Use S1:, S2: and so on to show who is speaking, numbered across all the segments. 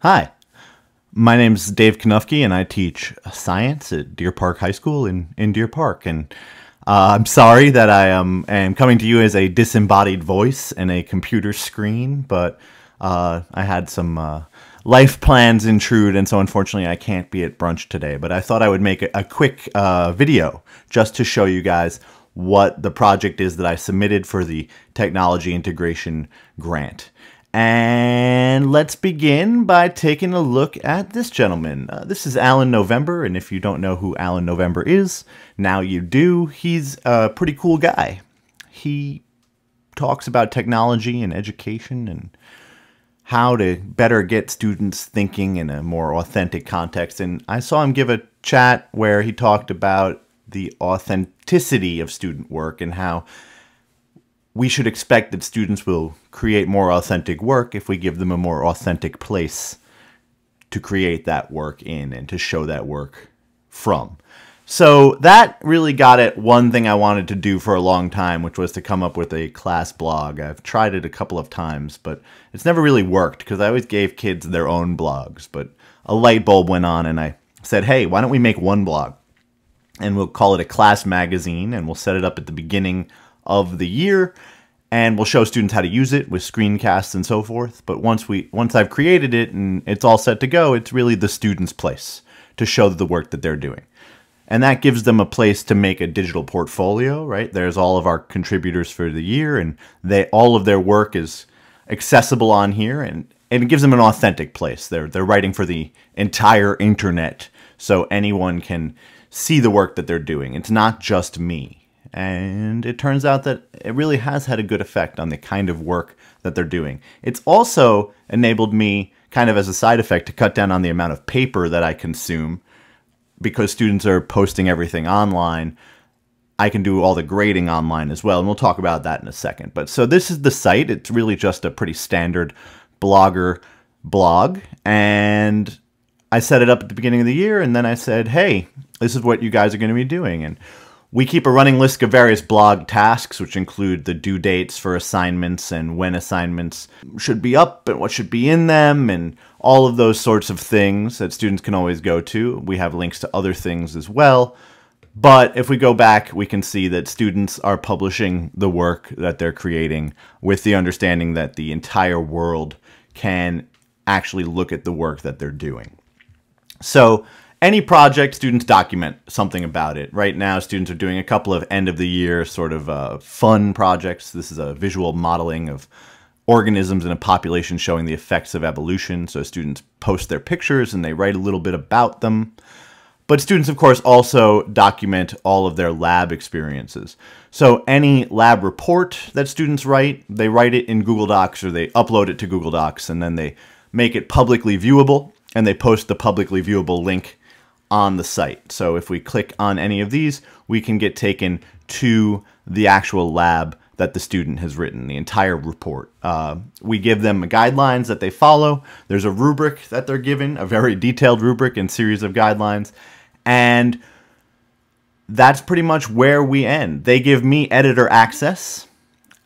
S1: Hi, my name's Dave Knufke, and I teach science at Deer Park High School in Deer Park. And I'm sorry that I am coming to you as a disembodied voice and a computer screen, but I had some life plans intrude, and so unfortunately I can't be at brunch today. But I thought I would make a quick video just to show you guys what the project is that I submitted for the Technology Integration Grant. And let's begin by taking a look at this gentleman. This is Alan November, and if you don't know who Alan November is, now you do. He's a pretty cool guy. He talks about technology and education and how to better get students thinking in a more authentic context. And I saw him give a chat where he talked about the authenticity of student work and how we should expect that students will create more authentic work if we give them a more authentic place to create that work in and to show that work from. So that really got at one thing I wanted to do for a long time, which was to come up with a class blog. I've tried it a couple of times, but it's never really worked because I always gave kids their own blogs. But a light bulb went on and I said, hey, why don't we make one blog? And we'll call it a class magazine, and we'll set it up at the beginning of the year, and we'll show students how to use it with screencasts and so forth. But once I've created it and it's all set to go, it's really the student's place to show the work that they're doing. And that gives them a place to make a digital portfolio, right? There's all of our contributors for the year, and all of their work is accessible on here, and it gives them an authentic place. They're writing for the entire internet, so anyone can see the work that they're doing. It's not just me. And it turns out that it really has had a good effect on the kind of work that they're doing. It's also enabled me, kind of as a side effect, to cut down on the amount of paper that I consume. Because students are posting everything online, I can do all the grading online as well, and we'll talk about that in a second. But so this is the site. It's really just a pretty standard blogger blog, and I set it up at the beginning of the year, and then I said, hey, this is what you guys are going to be doing. And we keep a running list of various blog tasks, which include the due dates for assignments and when assignments should be up and what should be in them and all of those sorts of things that students can always go to. We have links to other things as well. But if we go back, we can see that students are publishing the work that they're creating with the understanding that the entire world can actually look at the work that they're doing. So any project, students document something about it. Right now, students are doing a couple of end-of-the-year sort of fun projects. This is a visual modeling of organisms in a population showing the effects of evolution. So students post their pictures and they write a little bit about them. But students, of course, also document all of their lab experiences. So any lab report that students write, they write it in Google Docs or they upload it to Google Docs, and then they make it publicly viewable, and they post the publicly viewable link on the site. So if we click on any of these, we can get taken to the actual lab that the student has written, the entire report. We give them guidelines that they follow. There's a rubric that they're given, a very detailed rubric and series of guidelines. And that's pretty much where we end. They give me editor access.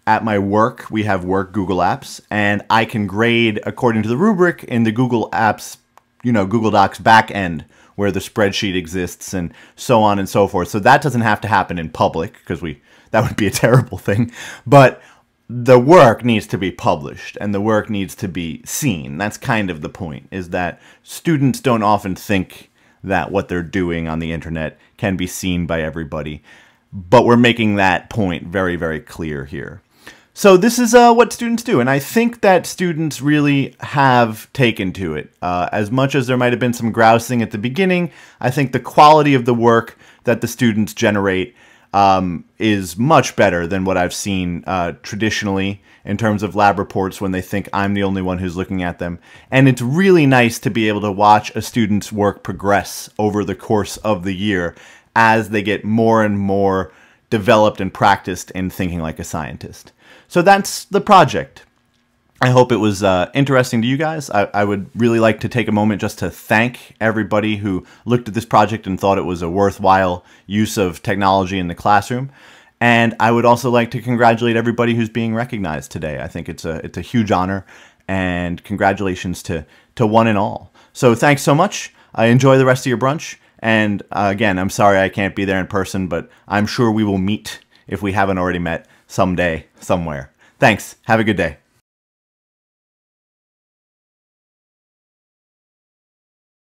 S1: At my work, we have work Google Apps, and I can grade according to the rubric in the Google Apps, Google Docs back end, where the spreadsheet exists and so on and so forth. So that doesn't have to happen in public because that would be a terrible thing. But the work needs to be published and the work needs to be seen. That's kind of the point, is that students don't often think that what they're doing on the internet can be seen by everybody. But we're making that point very, very clear here. So this is what students do, and I think that students really have taken to it. As much as there might have been some grousing at the beginning, I think the quality of the work that the students generate is much better than what I've seen traditionally in terms of lab reports when they think I'm the only one who's looking at them. And it's really nice to be able to watch a student's work progress over the course of the year as they get more and more developed and practiced in thinking like a scientist. So that's the project. I hope it was interesting to you guys. I would really like to take a moment just to thank everybody who looked at this project and thought it was a worthwhile use of technology in the classroom. And I would also like to congratulate everybody who's being recognized today. I think it's a huge honor. and congratulations to one and all. So thanks so much. Enjoy the rest of your brunch. And again, I'm sorry I can't be there in person, but I'm sure we will meet if we haven't already met someday, somewhere. Thanks. Have a good day.